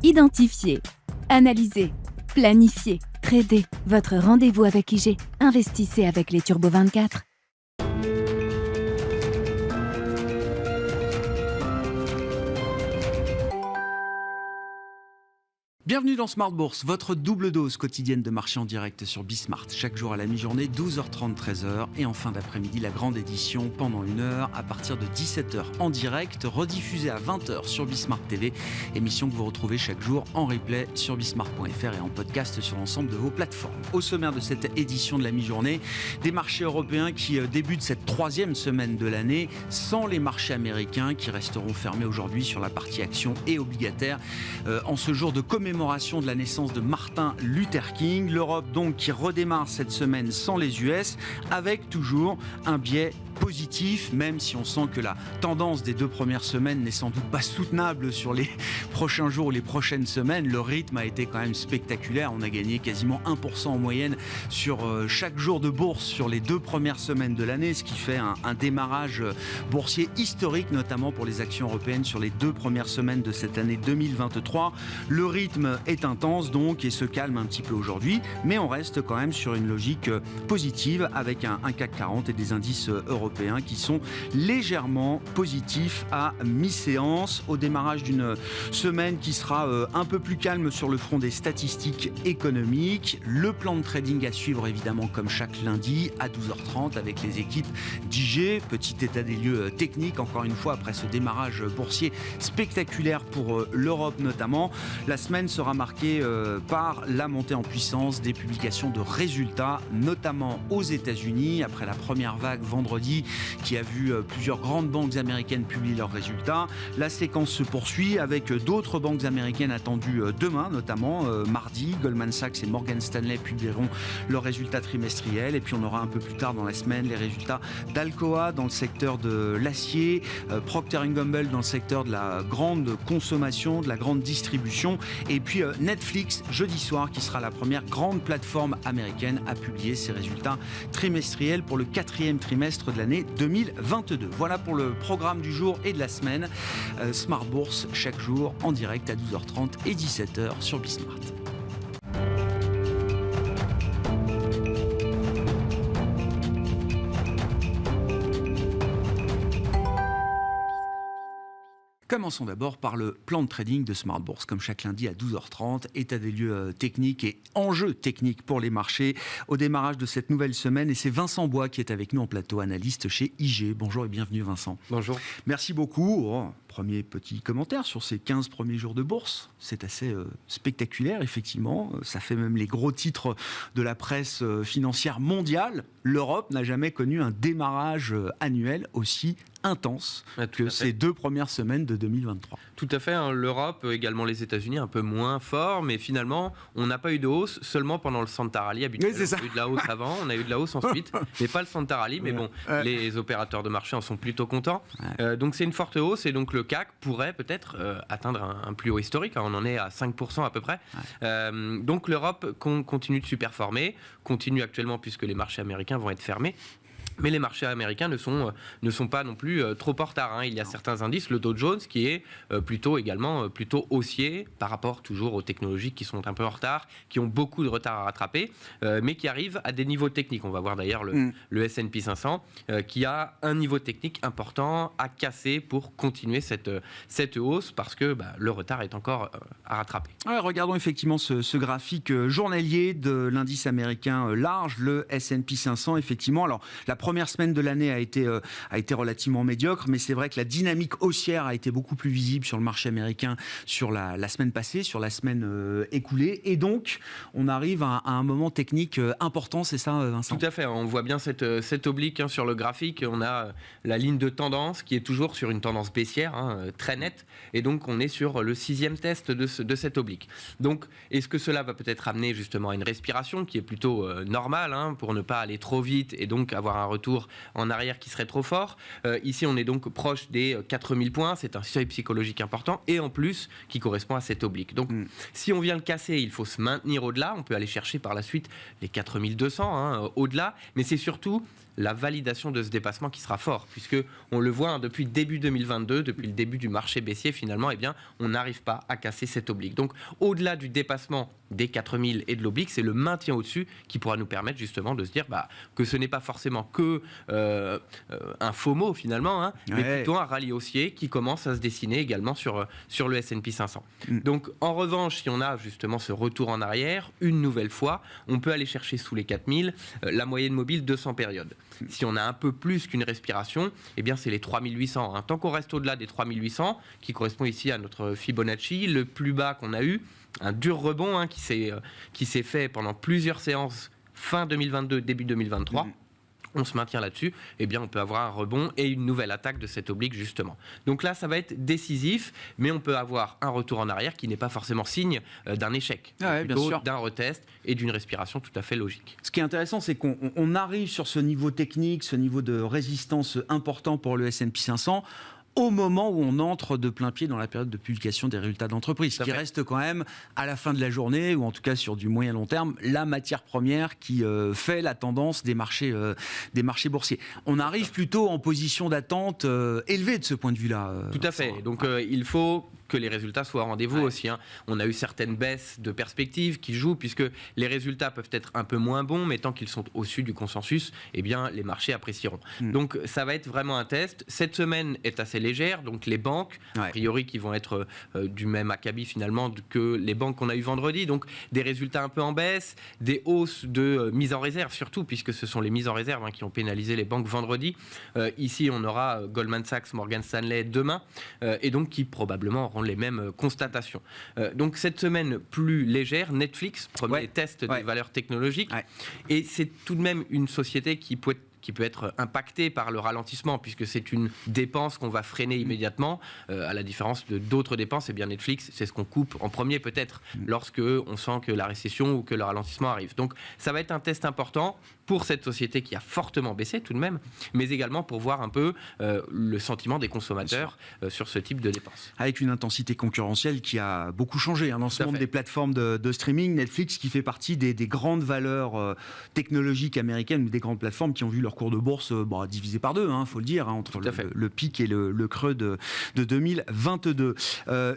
Identifier, analyser, planifier, trader. Votre rendez-vous avec IG. Investissez avec les Turbo 24. Bienvenue dans Smart Bourse, votre double dose quotidienne de marché en direct sur Bismart. Chaque jour à la mi-journée, 12h30, 13h. Et en fin d'après-midi, la grande édition pendant 1 heure à partir de 17h en direct, rediffusée à 20h sur Bismart TV. Émission que vous retrouvez chaque jour en replay sur bismart.fr et en podcast sur l'ensemble de vos plateformes. Au sommaire de cette édition de la mi-journée, des marchés européens qui débutent cette 3e semaine de l'année sans les marchés américains qui resteront fermés aujourd'hui sur la partie actions et obligataires en ce jour de commémoration de la naissance de Martin Luther King. L'Europe donc qui redémarre cette semaine sans les US avec toujours un biais positif, même si on sent que la tendance des 2 premières semaines n'est sans doute pas soutenable sur les prochains jours ou les prochaines semaines. Le rythme a été quand même spectaculaire. On a gagné quasiment 1% en moyenne sur chaque jour de bourse sur les 2 premières semaines de l'année, ce qui fait un démarrage boursier historique, notamment pour les actions européennes sur les 2 premières semaines de cette année 2023. Le rythme est intense donc et se calme un petit peu aujourd'hui, mais on reste quand même sur une logique positive avec un CAC 40 et des indices européens qui sont légèrement positifs à mi-séance au démarrage d'une semaine qui sera un peu plus calme sur le front des statistiques économiques. Le plan de trading à suivre évidemment comme chaque lundi à 12h30 avec les équipes d'IG. Petit état des lieux technique encore une fois après ce démarrage boursier spectaculaire pour l'Europe notamment. La semaine sera marquée par la montée en puissance des publications de résultats, notamment aux États-Unis après la première vague vendredi qui a vu plusieurs grandes banques américaines publier leurs résultats. La séquence se poursuit avec d'autres banques américaines attendues demain, notamment mardi. Goldman Sachs et Morgan Stanley publieront leurs résultats trimestriels. Et puis on aura un peu plus tard dans la semaine les résultats d'Alcoa dans le secteur de l'acier, Procter & Gamble dans le secteur de la grande consommation, de la grande distribution. Et puis Netflix jeudi soir qui sera la première grande plateforme américaine à publier ses résultats trimestriels pour le 4e trimestre de l'année 2022. Voilà pour le programme du jour et de la semaine. Smart Bourse chaque jour en direct à 12h30 et 17h sur Bismart. Commençons d'abord par le plan de trading de Smart Bourse, comme chaque lundi à 12h30, état des lieux techniques et enjeux techniques pour les marchés au démarrage de cette nouvelle semaine. Et c'est Vincent Bois qui est avec nous en plateau, analyste chez IG. Bonjour et bienvenue Vincent. Bonjour. Merci beaucoup. Premier petit commentaire sur ces 15 premiers jours de bourse. C'est assez spectaculaire, effectivement. Ça fait même les gros titres de la presse financière mondiale. L'Europe n'a jamais connu un démarrage annuel aussi intense que ces 2 premières semaines de 2023. Tout à fait, hein, l'Europe, également les États-Unis, un peu moins fort, mais finalement, on n'a pas eu de hausse seulement pendant le Santa Rally habituel. Oui, on a eu de la hausse avant, on a eu de la hausse ensuite, mais pas le Santa Rally, mais bon, les opérateurs de marché en sont plutôt contents. Donc c'est une forte hausse et donc le CAC pourrait peut-être atteindre un plus haut historique, hein, on en est à 5% à peu près. Donc l'Europe continue de superformer, continue actuellement puisque les marchés américains vont être fermés. Mais les marchés américains ne sont pas non plus trop en retard, hein. Il y a certains indices, le Dow Jones qui est plutôt haussier par rapport toujours aux technologies qui sont un peu en retard, qui ont beaucoup de retard à rattraper, mais qui arrivent à des niveaux techniques. On va voir d'ailleurs le S&P 500 qui a un niveau technique important à casser pour continuer cette hausse parce que le retard est encore à rattraper. Regardons effectivement ce graphique journalier de l'indice américain large, le S&P 500 effectivement. Alors la première semaine de l'année a été relativement médiocre, mais c'est vrai que la dynamique haussière a été beaucoup plus visible sur le marché américain sur la semaine passée, sur la semaine écoulée. Et donc, on arrive à un moment technique important, c'est ça, Vincent ? Tout à fait. On voit bien cette oblique sur le graphique. On a la ligne de tendance qui est toujours sur une tendance baissière, très nette. Et donc, on est sur le 6e test de cette oblique. Donc, est-ce que cela va peut-être amener justement à une respiration qui est plutôt normale, pour ne pas aller trop vite et donc avoir un retour en arrière qui serait trop fort. Ici, on est donc proche des 4000 points. C'est un seuil psychologique important et en plus qui correspond à cette oblique. Donc, si on vient le casser, il faut se maintenir au-delà. On peut aller chercher par la suite les 4200 au-delà. Mais c'est surtout la validation de ce dépassement qui sera fort, puisque on le voit depuis début 2022, depuis le début du marché baissier, finalement, on n'arrive pas à casser cette oblique. Donc, au-delà du dépassement des 4000 et de l'oblique, c'est le maintien au-dessus qui pourra nous permettre justement de se dire que ce n'est pas forcément que un FOMO finalement, mais plutôt un rallye haussier qui commence à se dessiner également sur le S&P 500. Donc, en revanche, si on a justement ce retour en arrière, une nouvelle fois, on peut aller chercher sous les 4000 la moyenne mobile 200 périodes. Si on a un peu plus qu'une respiration, c'est les 3800. Tant qu'on reste au-delà des 3800, qui correspond ici à notre Fibonacci, le plus bas qu'on a eu, un dur rebond qui s'est fait pendant plusieurs séances fin 2022, début 2023. On se maintient là-dessus, on peut avoir un rebond et une nouvelle attaque de cette oblique justement. Donc là, ça va être décisif, mais on peut avoir un retour en arrière qui n'est pas forcément signe d'un échec, plutôt d'un retest et d'une respiration tout à fait logique. Ce qui est intéressant, c'est qu'on arrive sur ce niveau technique, ce niveau de résistance important pour le S&P 500, au moment où on entre de plein pied dans la période de publication des résultats d'entreprise, qui reste quand même à la fin de la journée, ou en tout cas sur du moyen long terme, la matière première qui fait la tendance des marchés boursiers. On arrive plutôt en position d'attente élevée de ce point de vue-là. Tout à fait. Donc il faut que les résultats soient au rendez-vous aussi. On a eu certaines baisses de perspectives qui jouent, puisque les résultats peuvent être un peu moins bons, mais tant qu'ils sont au-dessus du consensus, les marchés apprécieront. Donc ça va être vraiment un test. Cette semaine est assez légère, donc les banques, a priori qui vont être du même acabit finalement que les banques qu'on a eu vendredi, donc des résultats un peu en baisse, des hausses de mise en réserve surtout, puisque ce sont les mises en réserve qui ont pénalisé les banques vendredi. Ici, on aura Goldman Sachs, Morgan Stanley demain, et donc qui probablement les mêmes constatations. Donc cette semaine plus légère, Netflix, premier test des valeurs technologiques, et c'est tout de même une société qui peut être impactée par le ralentissement, puisque c'est une dépense qu'on va freiner immédiatement, à la différence de d'autres dépenses. Netflix, c'est ce qu'on coupe en premier peut-être lorsque on sent que la récession ou que le ralentissement arrive. Donc ça va être un test important pour cette société qui a fortement baissé tout de même, mais également pour voir un peu le sentiment des consommateurs sur ce type de dépenses. Avec une intensité concurrentielle qui a beaucoup changé dans ce monde des plateformes de streaming. Netflix qui fait partie des grandes valeurs technologiques américaines, ou des grandes plateformes qui ont vu leur cours de bourse divisé par deux, faut le dire, entre le pic et le creux de 2022.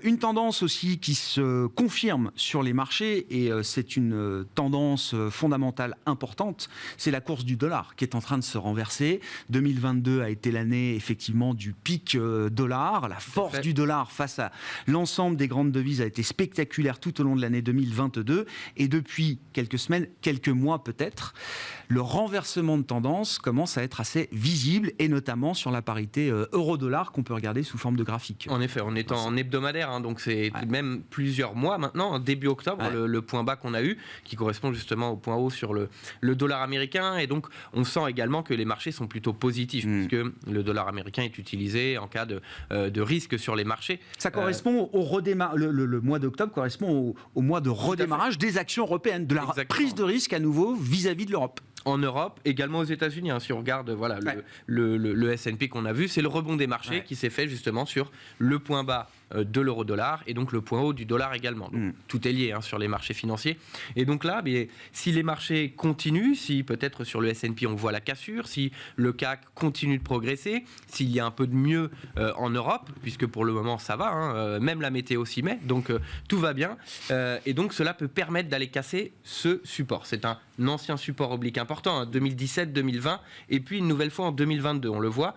Une tendance aussi qui se confirme sur les marchés, et c'est une tendance fondamentale importante, c'est la course du dollar qui est en train de se renverser. 2022 a été l'année effectivement du pic dollar. La force du dollar face à l'ensemble des grandes devises a été spectaculaire tout au long de l'année 2022, et depuis quelques semaines, quelques mois peut-être, le renversement de tendance commence à être assez visible, et notamment sur la parité euro-dollar qu'on peut regarder sous forme de graphique. En effet, on est en hebdomadaire, donc c'est tout de même plusieurs mois maintenant, début octobre, le point bas qu'on a eu, qui correspond justement au point haut sur le dollar américain, et donc on sent également que les marchés sont plutôt positifs, puisque le dollar américain est utilisé en cas de risque sur les marchés. Ça correspond au redémarrage, le mois d'octobre correspond au mois de redémarrage des actions européennes, de la prise de risque à nouveau vis-à-vis de l'Europe. En Europe, également aux États-Unis. Si on regarde le S&P qu'on a vu, c'est le rebond des marchés qui s'est fait justement sur le point bas de l'euro-dollar et donc le point haut du dollar également. Donc, tout est lié sur les marchés financiers. Et donc là, si les marchés continuent, si peut-être sur le S&P on voit la cassure, si le CAC continue de progresser, s'il y a un peu de mieux en Europe, puisque pour le moment ça va, même la météo s'y met, donc tout va bien. Et donc cela peut permettre d'aller casser ce support. C'est un ancien support oblique important, 2017-2020, et puis une nouvelle fois en 2022, on le voit.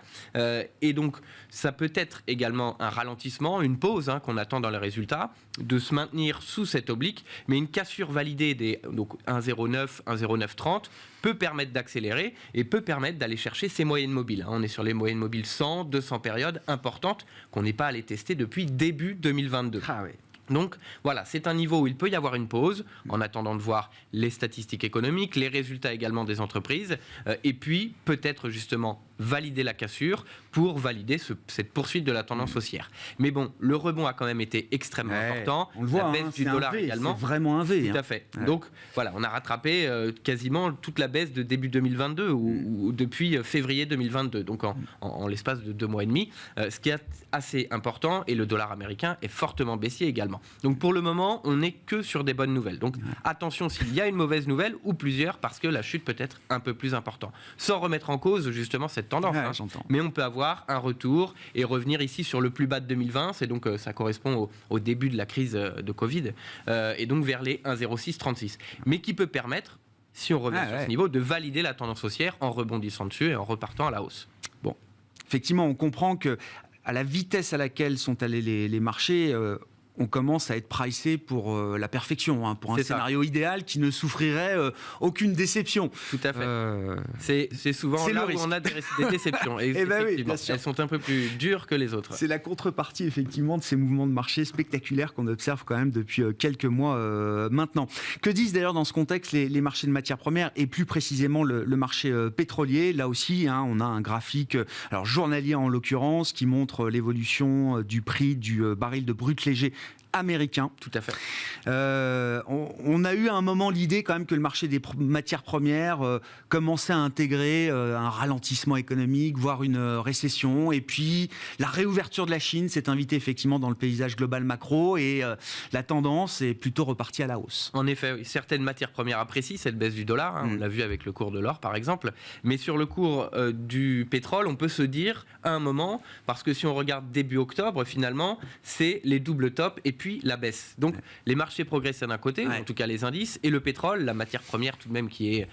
Et donc ça peut être également un ralentissement, une pause qu'on attend dans les résultats, de se maintenir sous cette oblique, mais une cassure validée des 1,09, 1,0930 peut permettre d'accélérer et peut permettre d'aller chercher ces moyennes mobiles. On est sur les moyennes mobiles 100, 200 périodes importantes qu'on n'est pas allé tester depuis début 2022. Donc voilà, c'est un niveau où il peut y avoir une pause en attendant de voir les statistiques économiques, les résultats également des entreprises, et puis peut-être justement valider la cassure pour valider cette poursuite de la tendance haussière. Mais bon, le rebond a quand même été extrêmement important. On le voit, la baisse du dollar également. C'est vraiment un V. Tout à fait. Donc voilà, on a rattrapé quasiment toute la baisse de début 2022 ou depuis février 2022, donc en l'espace de 2 mois et demi, ce qui est assez important, et le dollar américain est fortement baissier également. Donc pour le moment, on n'est que sur des bonnes nouvelles. Donc attention s'il y a une mauvaise nouvelle ou plusieurs, parce que la chute peut être un peu plus importante. Sans remettre en cause justement cette tendance. Mais on peut avoir un retour et revenir ici sur le plus bas de 2020, c'est donc ça correspond au début de la crise de Covid, et donc vers les 1,0636. Mais qui peut permettre, si on revient sur ce niveau, de valider la tendance haussière en rebondissant dessus et en repartant à la hausse. Bon, effectivement, on comprend que à la vitesse à laquelle sont allés les marchés, on commence à être pricé pour la perfection, pour un scénario idéal qui ne souffrirait aucune déception. Tout à fait. C'est souvent là où on a des déceptions. Et effectivement, elles sont un peu plus dures que les autres. C'est la contrepartie, effectivement, de ces mouvements de marché spectaculaires qu'on observe quand même depuis quelques mois maintenant. Que disent d'ailleurs dans ce contexte les marchés de matières premières, et plus précisément le marché pétrolier? Là aussi, on a un graphique, alors journalier en l'occurrence, qui montre l'évolution du prix du baril de brut léger américain. Tout à fait. On a eu à un moment l'idée quand même que le marché des matières premières commençait à intégrer un ralentissement économique, voire une récession, et puis la réouverture de la Chine s'est invitée effectivement dans le paysage global macro, et la tendance est plutôt repartie à la hausse. En effet, oui. Certaines matières premières apprécient cette baisse du dollar, on l'a vu avec le cours de l'or par exemple, mais sur le cours du pétrole, on peut se dire à un moment, parce que si on regarde début octobre, finalement, c'est les doubles tops et puis la baisse. Donc les marchés progressaient d'un côté, en tout cas les indices, et le pétrole, la matière première tout de même qui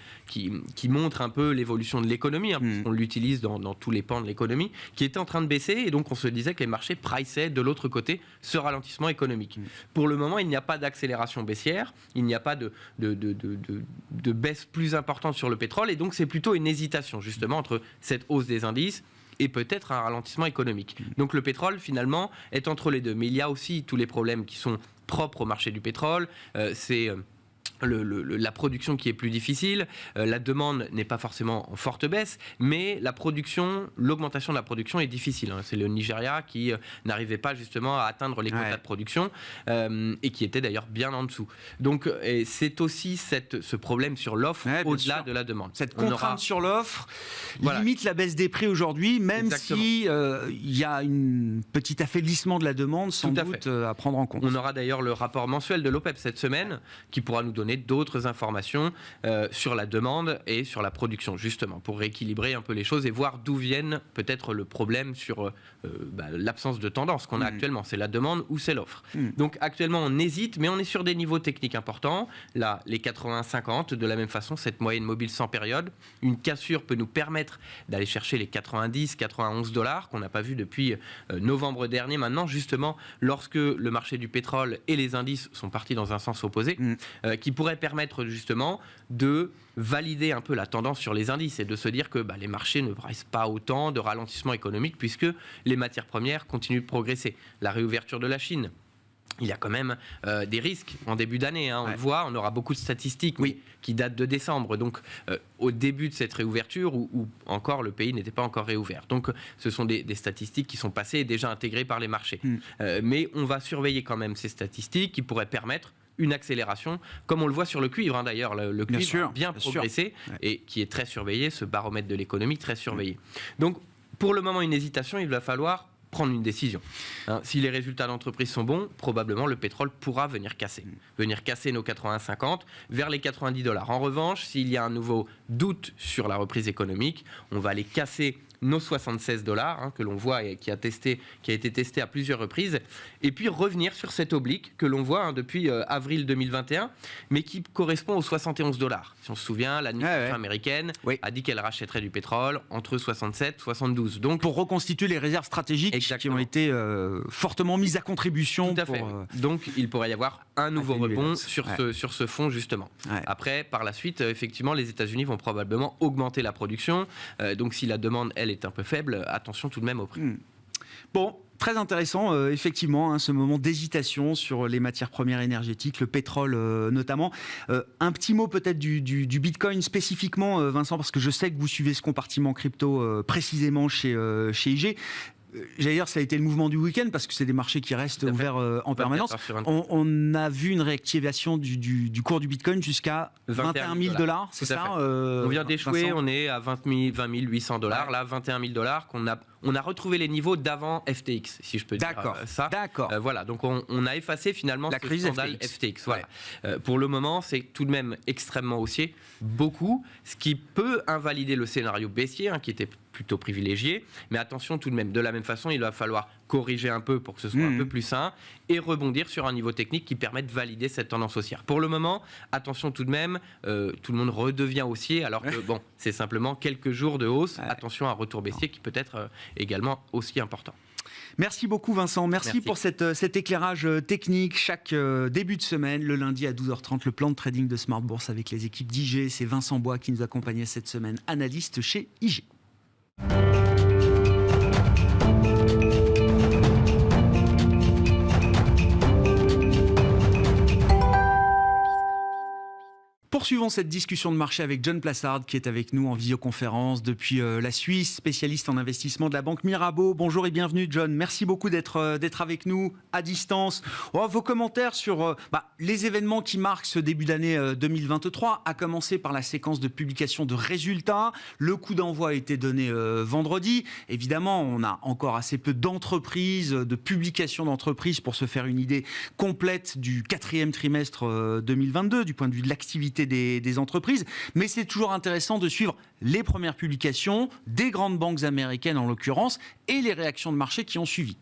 montre un peu l'évolution de l'économie, on l'utilise dans tous les pans de l'économie, qui était en train de baisser, et donc on se disait que les marchés priceaient de l'autre côté ce ralentissement économique. Pour le moment, il n'y a pas d'accélération baissière, il n'y a pas de baisse plus importante sur le pétrole, et donc c'est plutôt une hésitation justement entre cette hausse des indices et peut-être un ralentissement économique. Donc le pétrole, finalement, est entre les deux. Mais il y a aussi tous les problèmes qui sont propres au marché du pétrole. C'est la production qui est plus difficile, la demande n'est pas forcément en forte baisse, mais l'augmentation de la production est difficile. C'est le Nigeria qui n'arrivait pas justement à atteindre les quotas de production, et qui était d'ailleurs bien en dessous. Donc c'est aussi ce problème sur l'offre au-delà de la demande. Cette contrainte sur l'offre limite la baisse des prix aujourd'hui, même si il y a un petit affaiblissement de la demande sans doute à prendre en compte. On aura d'ailleurs le rapport mensuel de l'OPEP cette semaine qui pourra nous donner d'autres informations sur la demande et sur la production, justement, pour rééquilibrer un peu les choses et voir d'où viennent peut-être le problème sur l'absence de tendance qu'on a actuellement. C'est la demande ou c'est l'offre. Donc actuellement, on hésite, mais on est sur des niveaux techniques importants. Là, les 80-50, de la même façon, cette moyenne mobile sans période. Une cassure peut nous permettre d'aller chercher les 90-91 $ qu'on n'a pas vu depuis novembre dernier maintenant, justement, lorsque le marché du pétrole et les indices sont partis dans un sens opposé, qui pourrait permettre justement de valider un peu la tendance sur les indices et de se dire que les marchés ne pricent pas autant de ralentissement économique puisque les matières premières continuent de progresser. La réouverture de la Chine, il y a quand même des risques en début d'année. On le voit, on aura beaucoup de statistiques qui datent de décembre. Donc, au début de cette réouverture, où encore le pays n'était pas encore réouvert. Donc, ce sont des statistiques qui sont passées et déjà intégrées par les marchés. Mais on va surveiller quand même ces statistiques qui pourraient permettre une accélération, comme on le voit sur le cuivre d'ailleurs. Le cuivre a bien progressé et qui est très surveillé, ce baromètre de l'économie très surveillé. Donc, pour le moment, une hésitation, il va falloir prendre une décision. Si les résultats d'entreprise sont bons, probablement le pétrole pourra venir casser nos 80-50 vers les 90 $. En revanche, s'il y a un nouveau doute sur la reprise économique, on va aller casser nos 76 $ que l'on voit et qui a été testé à plusieurs reprises, et puis revenir sur cette oblique que l'on voit depuis avril 2021, mais qui correspond aux 71 $. Si on se souvient, l'administration américaine a dit qu'elle rachèterait du pétrole entre 67 et 72. Donc, pour reconstituer les réserves stratégiques qui ont été fortement mises à contribution. Tout à fait. Donc il pourrait y avoir un nouveau rebond sur ce fonds justement. Après, par la suite, effectivement, les États-Unis vont probablement augmenter la production. Donc si la demande, elle, est un peu faible, attention tout de même au prix. Bon, très intéressant, effectivement, ce moment d'hésitation sur les matières premières énergétiques, le pétrole notamment. Un petit mot peut-être du Bitcoin spécifiquement, Vincent, parce que je sais que vous suivez ce compartiment crypto précisément chez IG. J'allais dire, ça a été le mouvement du week-end parce que c'est des marchés qui restent ouverts en permanence. On a vu une réactivation du cours du Bitcoin jusqu'à 21 000 $, c'est ça on vient d'échouer, Vincent, on est à 20 800 $, là 21 000 $, on a retrouvé les niveaux d'avant FTX, si je peux dire ça. D'accord. Voilà, donc on a effacé finalement la crise scandale FTX. Voilà. Pour le moment, c'est tout de même extrêmement haussier, beaucoup, ce qui peut invalider le scénario baissier, qui était plutôt privilégié. Mais attention tout de même, de la même façon, il va falloir corriger un peu pour que ce soit un peu plus sain et rebondir sur un niveau technique qui permet de valider cette tendance haussière. Pour le moment, attention tout de même, tout le monde redevient haussier alors que bon, c'est simplement quelques jours de hausse. Attention à un retour baissier qui peut être également aussi important. Merci beaucoup Vincent, merci pour cet éclairage technique chaque début de semaine, le lundi à 12h30, le plan de trading de Smart Bourse avec les équipes d'IG. C'est Vincent Bois qui nous accompagnait cette semaine, analyste chez IG. Poursuivons cette discussion de marché avec John Plassard qui est avec nous en visioconférence depuis la Suisse, spécialiste en investissement de la banque Mirabeau. Bonjour et bienvenue John, merci beaucoup d'être avec nous à distance. Vos commentaires sur les événements qui marquent ce début d'année 2023, à commencer par la séquence de publication de résultats. Le coup d'envoi a été donné vendredi. Évidemment, on a encore assez peu d'entreprises, de publications d'entreprises pour se faire une idée complète du quatrième trimestre 2022 du point de vue de l'activité des entreprises, mais c'est toujours intéressant de suivre les premières publications des grandes banques américaines en l'occurrence et les réactions de marché qui ont suivi.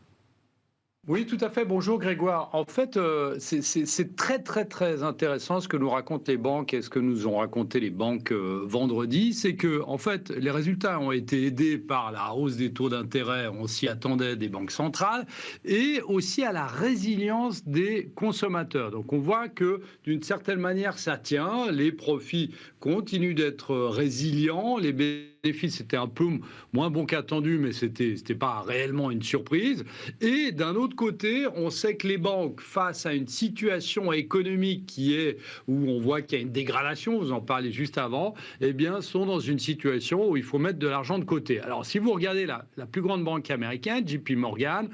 Oui, tout à fait. Bonjour Grégoire. En fait, c'est très très très intéressant ce que nous racontent les banques et ce que nous ont raconté les banques vendredi. C'est que en fait, les résultats ont été aidés par la hausse des taux d'intérêt, on s'y attendait, des banques centrales, et aussi à la résilience des consommateurs. Donc on voit que d'une certaine manière, ça tient. Les profits continuent d'être résilients. Les bénéfices étaient un peu moins bons qu'attendu, mais c'était pas réellement une surprise. Et d'un autre côté, on sait que les banques, face à une situation économique qui est où on voit qu'il y a une dégradation, vous en parlez juste avant, eh bien, sont dans une situation où il faut mettre de l'argent de côté. Alors, si vous regardez la plus grande banque américaine, JP Morgan,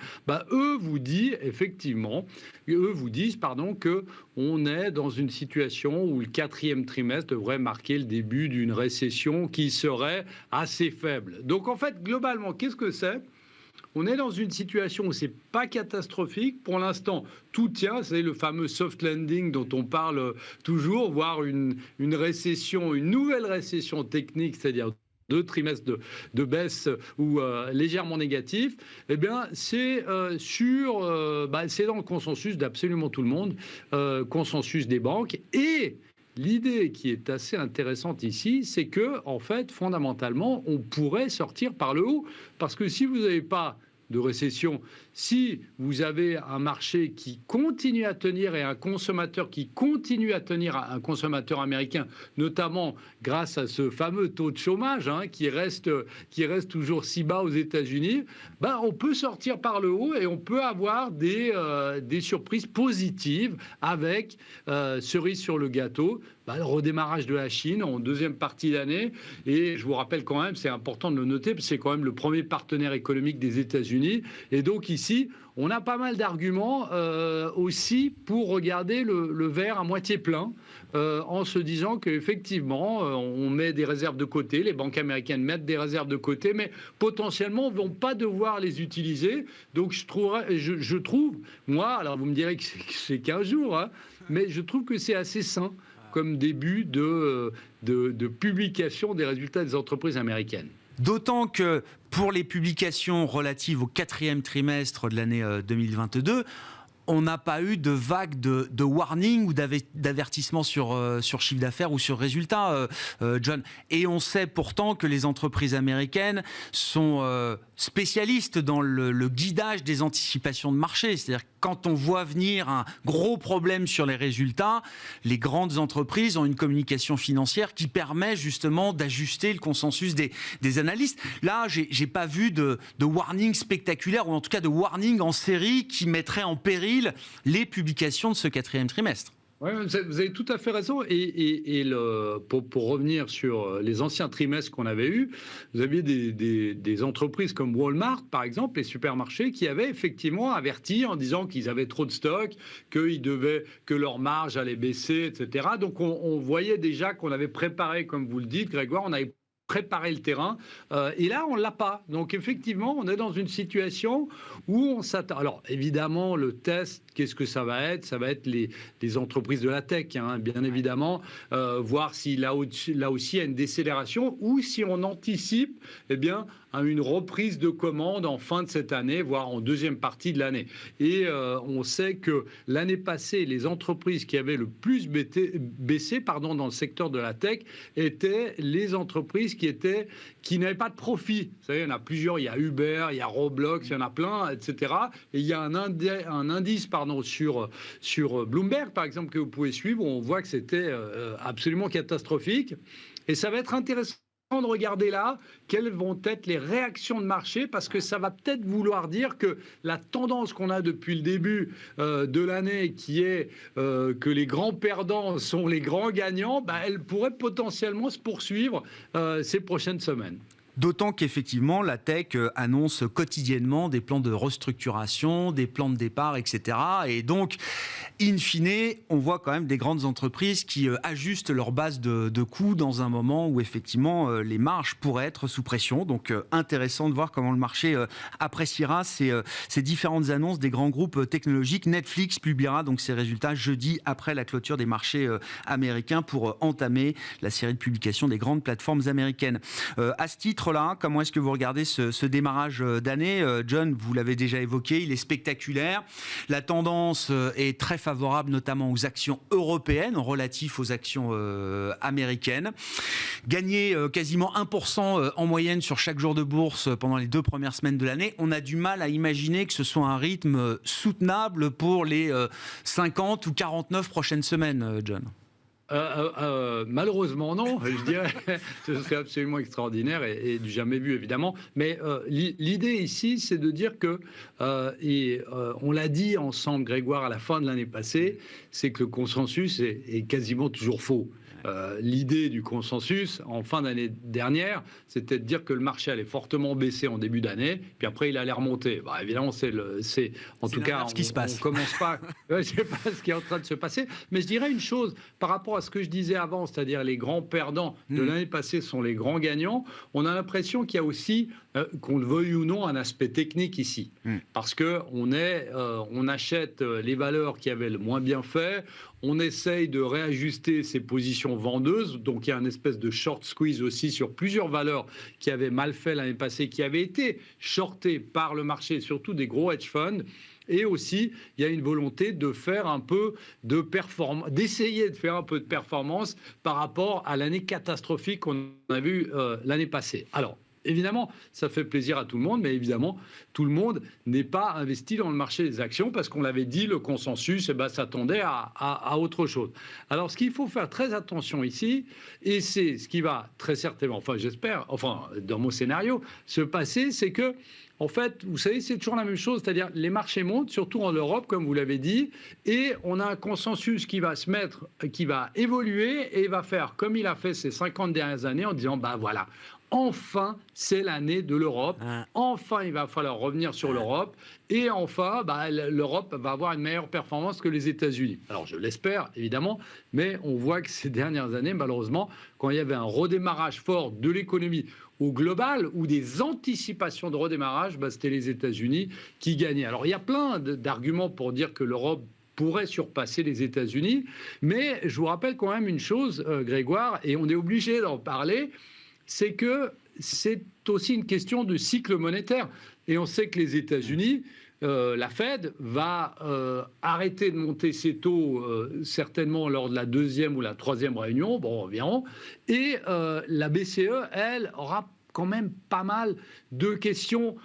eux vous disent que on est dans une situation où le quatrième trimestre devrait marquer le début d'une récession qui serait assez faible. Donc, en fait, globalement, qu'est-ce que c'est ? On est dans une situation où c'est pas catastrophique. Pour l'instant, tout tient. C'est le fameux soft landing dont on parle toujours, voire une récession, une nouvelle récession technique, c'est-à-dire 2 trimestres de baisse ou légèrement négatif. Eh bien, c'est c'est dans le consensus d'absolument tout le monde, consensus des banques. Et l'idée qui est assez intéressante ici, c'est que, en fait, fondamentalement, on pourrait sortir par le haut. Parce que si vous n'avez pas de récession, si vous avez un marché qui continue à tenir et un consommateur qui continue à tenir, un consommateur américain, notamment grâce à ce fameux taux de chômage qui reste toujours si bas aux États-Unis, on peut sortir par le haut et on peut avoir des surprises positives avec cerise sur le gâteau. Le redémarrage de la Chine en deuxième partie d'année. Et je vous rappelle quand même, c'est important de le noter, parce que c'est quand même le premier partenaire économique des États-Unis. Et donc ici, on a pas mal d'arguments aussi pour regarder le verre à moitié plein, en se disant qu'effectivement, on met des réserves de côté, les banques américaines mettent des réserves de côté, mais potentiellement, ne vont pas devoir les utiliser. Donc je trouve, moi, alors vous me direz que c'est 15 jours, mais je trouve que c'est assez sain comme début de publication des résultats des entreprises américaines. D'autant que pour les publications relatives au quatrième trimestre de l'année 2022, on n'a pas eu de vague de warning ou d'avertissement sur chiffre d'affaires ou sur résultats, John. Et on sait pourtant que les entreprises américaines sont spécialistes dans le guidage des anticipations de marché. C'est-à-dire quand on voit venir un gros problème sur les résultats, les grandes entreprises ont une communication financière qui permet justement d'ajuster le consensus des analystes. Là, j'ai pas vu de warning spectaculaire, ou en tout cas de warning en série qui mettrait en péril les publications de ce 4e trimestre. Oui, vous avez tout à fait raison. Pour revenir sur les anciens trimestres qu'on avait eus, vous aviez des entreprises comme Walmart, par exemple, les supermarchés, qui avaient effectivement averti en disant qu'ils avaient trop de stock, que leur marge allait baisser, etc. Donc on voyait déjà qu'on avait préparé, comme vous le dites, Grégoire, on avait préparer le terrain, et là on l'a pas. Donc effectivement on est dans une situation où on s'attend. Alors évidemment le test, qu'est-ce que ça va être? Ça va être les entreprises de la tech, hein, bien évidemment, voir si là aussi il y a une décélération ou si on anticipe à une reprise de commandes en fin de cette année, voire en deuxième partie de l'année. Et on sait que l'année passée, les entreprises qui avaient le plus baissé dans le secteur de la tech étaient les entreprises qui n'avaient pas de profit. Vous savez, il y en a plusieurs, il y a Uber, il y a Roblox, il y en a plein, etc. Et il y a un indice sur Bloomberg, par exemple, que vous pouvez suivre, où on voit que c'était absolument catastrophique. Et ça va être intéressant de regarder là quelles vont être les réactions de marché, parce que ça va peut-être vouloir dire que la tendance qu'on a depuis le début de l'année, qui est que les grands perdants sont les grands gagnants, elle pourrait potentiellement se poursuivre ces prochaines semaines. D'autant qu'effectivement, la tech annonce quotidiennement des plans de restructuration, des plans de départ, etc. Et donc, in fine, on voit quand même des grandes entreprises qui ajustent leur base de coûts dans un moment où effectivement les marges pourraient être sous pression. Donc, intéressant de voir comment le marché appréciera ces différentes annonces des grands groupes technologiques. Netflix publiera donc ses résultats jeudi après la clôture des marchés américains pour entamer la série de publications des grandes plateformes américaines. À ce titre, là, comment est-ce que vous regardez ce démarrage d'année? John, vous l'avez déjà évoqué, il est spectaculaire. La tendance est très favorable, notamment aux actions européennes, relatif aux actions américaines. Gagner quasiment 1% en moyenne sur chaque jour de bourse pendant les 2 premières semaines de l'année, on a du mal à imaginer que ce soit un rythme soutenable pour les 50 ou 49 prochaines semaines, John. Malheureusement non, je dirais, ce serait absolument extraordinaire et du jamais vu évidemment, mais l'idée ici c'est de dire que, on l'a dit ensemble Grégoire à la fin de l'année passée, c'est que le consensus est quasiment toujours faux. L'idée du consensus en fin d'année dernière, c'était de dire que le marché allait fortement baisser en début d'année, puis après il allait remonter. Évidemment, en tout cas, on commence pas. Je sais pas ce qui est en train de se passer, mais je dirais une chose par rapport à ce que je disais avant, c'est-à-dire les grands perdants de l'année passée sont les grands gagnants. On a l'impression qu'il y a aussi, qu'on le veuille ou non, un aspect technique ici, parce que on achète les valeurs qui avaient le moins bien fait. On essaye de réajuster ses positions vendeuses, donc il y a une espèce de short squeeze aussi sur plusieurs valeurs qui avaient mal fait l'année passée, qui avaient été shortées par le marché, surtout des gros hedge funds. Et aussi, il y a une volonté de faire un peu de performance, d'essayer de faire un peu de performance par rapport à l'année catastrophique qu'on a vue l'année passée. Alors, évidemment, ça fait plaisir à tout le monde, mais évidemment, tout le monde n'est pas investi dans le marché des actions parce qu'on l'avait dit, le consensus s'attendait à autre chose. Alors, ce qu'il faut faire très attention ici, et c'est ce qui va très certainement, j'espère, dans mon scénario, se passer, c'est que, en fait, vous savez, c'est toujours la même chose, c'est-à-dire les marchés montent, surtout en Europe, comme vous l'avez dit, et on a un consensus qui va évoluer et va faire comme il a fait ces 50 dernières années en disant, voilà, enfin, c'est l'année de l'Europe. Enfin, il va falloir revenir sur l'Europe. Et enfin, l'Europe va avoir une meilleure performance que les États-Unis. Alors, je l'espère, évidemment, mais on voit que ces dernières années, malheureusement, quand il y avait un redémarrage fort de l'économie au global ou des anticipations de redémarrage, c'était les États-Unis qui gagnaient. Alors, il y a plein d'arguments pour dire que l'Europe pourrait surpasser les États-Unis, mais je vous rappelle quand même une chose, Grégoire, et on est obligé d'en parler, c'est que c'est aussi une question de cycle monétaire. Et on sait que les États-Unis, la Fed va arrêter de monter ses taux certainement lors de la 2e ou la 3e réunion, bon, environ, et la BCE, elle, aura quand même pas mal de questions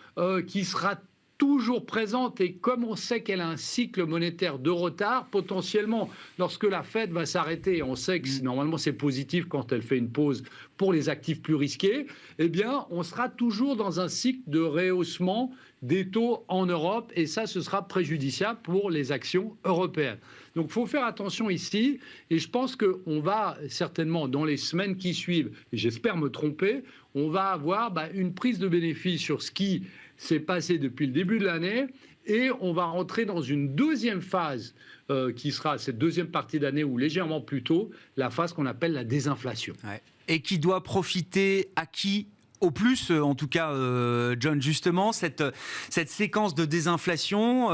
qui sera toujours présente, et comme on sait qu'elle a un cycle monétaire de retard, potentiellement, lorsque la Fed va s'arrêter, on sait que normalement c'est positif quand elle fait une pause pour les actifs plus risqués, eh bien, on sera toujours dans un cycle de rehaussement des taux en Europe, et ça, ce sera préjudiciable pour les actions européennes. Donc, il faut faire attention ici, et je pense qu'on va certainement, dans les semaines qui suivent, et j'espère me tromper, on va avoir une prise de bénéfice sur ce qui s'est passé depuis le début de l'année, et on va rentrer dans une deuxième phase qui sera cette deuxième partie d'année, ou légèrement plus tôt, la phase qu'on appelle la désinflation. Ouais. Et qui doit profiter à qui au plus, en tout cas, John, justement, cette séquence de désinflation,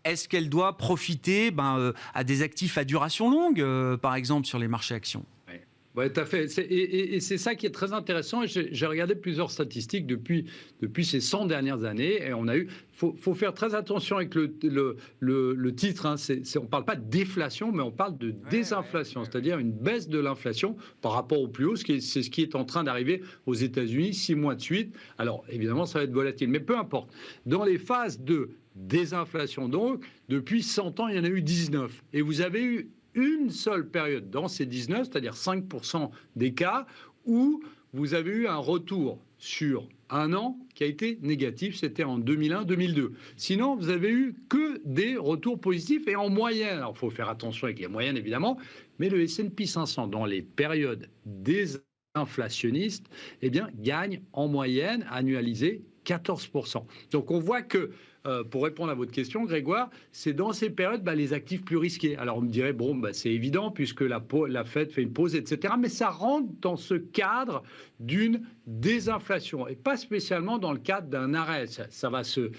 est-ce qu'elle doit profiter à des actifs à duration longue, par exemple, sur les marchés actions ? Oui, tout à fait. Et c'est ça qui est très intéressant. J'ai regardé plusieurs statistiques depuis ces 100 dernières années. Et on a eu. Faut faire très attention avec le titre. Hein. On ne parle pas de déflation, mais on parle de désinflation, c'est-à-dire une baisse de l'inflation par rapport au plus haut. C'est ce qui est en train d'arriver aux États-Unis 6 mois de suite. Alors, évidemment, ça va être volatile. Mais peu importe. Dans les phases de désinflation, donc, depuis 100 ans, il y en a eu 19. Et vous avez eu une seule période dans ces 19, c'est-à-dire 5% des cas, où vous avez eu un retour sur un an qui a été négatif, c'était en 2001-2002. Sinon, vous avez eu que des retours positifs, et en moyenne, alors il faut faire attention avec les moyennes évidemment, mais le S&P 500 dans les périodes désinflationnistes, eh bien, gagne en moyenne annualisée 14%. Donc on voit que, pour répondre à votre question, Grégoire, c'est dans ces périodes les actifs plus risqués. Alors on me dirait, c'est évident puisque la Fed fait une pause, etc. Mais ça rentre dans ce cadre d'une désinflation et pas spécialement dans le cadre d'un arrêt. Ça va se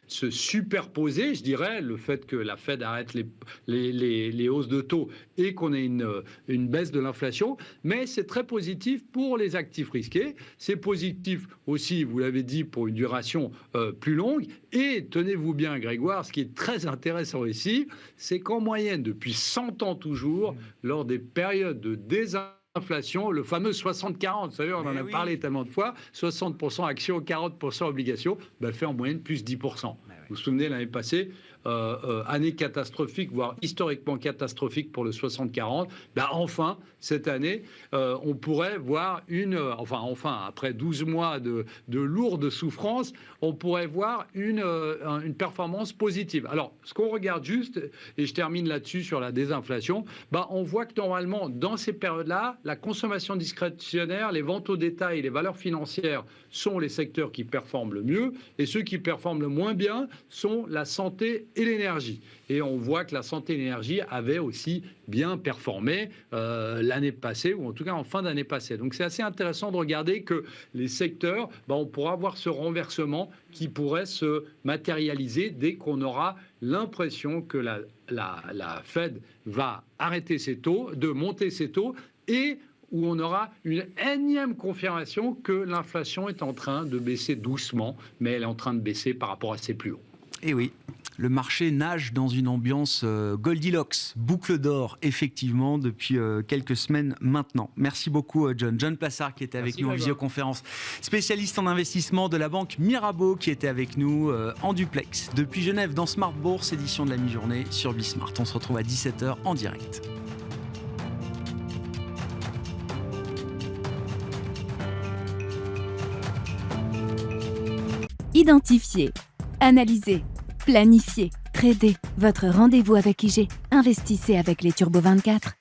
superposer, je dirais, le fait que la Fed arrête les hausses de taux et qu'on ait une baisse de l'inflation. Mais c'est très positif pour les actifs risqués. C'est positif aussi, vous l'avez dit, pour une duration plus longue. Et tenez-vous bien, Grégoire, ce qui est très intéressant ici, c'est qu'en moyenne, depuis 100 ans toujours, lors des périodes de désinflation, le fameux 60-40, vous savez, on en a parlé tellement de fois, 60% actions, 40% obligations, fait en moyenne plus 10%. Vous vous souvenez, l'année passée, année catastrophique, voire historiquement catastrophique pour le 60-40, enfin, cette année, on pourrait voir après 12 mois de lourde souffrance, on pourrait voir une performance positive. Alors, ce qu'on regarde juste, et je termine là-dessus sur la désinflation, on voit que normalement, dans ces périodes-là, la consommation discrétionnaire, les ventes au détail et les valeurs financières sont les secteurs qui performent le mieux, et ceux qui performent le moins bien sont la santé et l'énergie. Et on voit que la santé et l'énergie avaient aussi bien performé l'année passée, ou en tout cas en fin d'année passée. Donc c'est assez intéressant de regarder que les secteurs, on pourra avoir ce renversement qui pourrait se matérialiser dès qu'on aura l'impression que la Fed va arrêter ses taux, de monter ses taux, et où on aura une énième confirmation que l'inflation est en train de baisser doucement, mais elle est en train de baisser par rapport à ses plus hauts. Et oui, le marché nage dans une ambiance Goldilocks, boucle d'or, effectivement, depuis quelques semaines maintenant. Merci beaucoup, John. John Plassard, qui était avec nous en visioconférence, spécialiste en investissement de la banque Mirabeau, qui était avec nous en duplex depuis Genève dans Smart Bourse, édition de la mi-journée sur Bismart. On se retrouve à 17h en direct. Identifier, analyser, planifier, trader. Votre rendez-vous avec IG. Investissez avec les Turbo 24.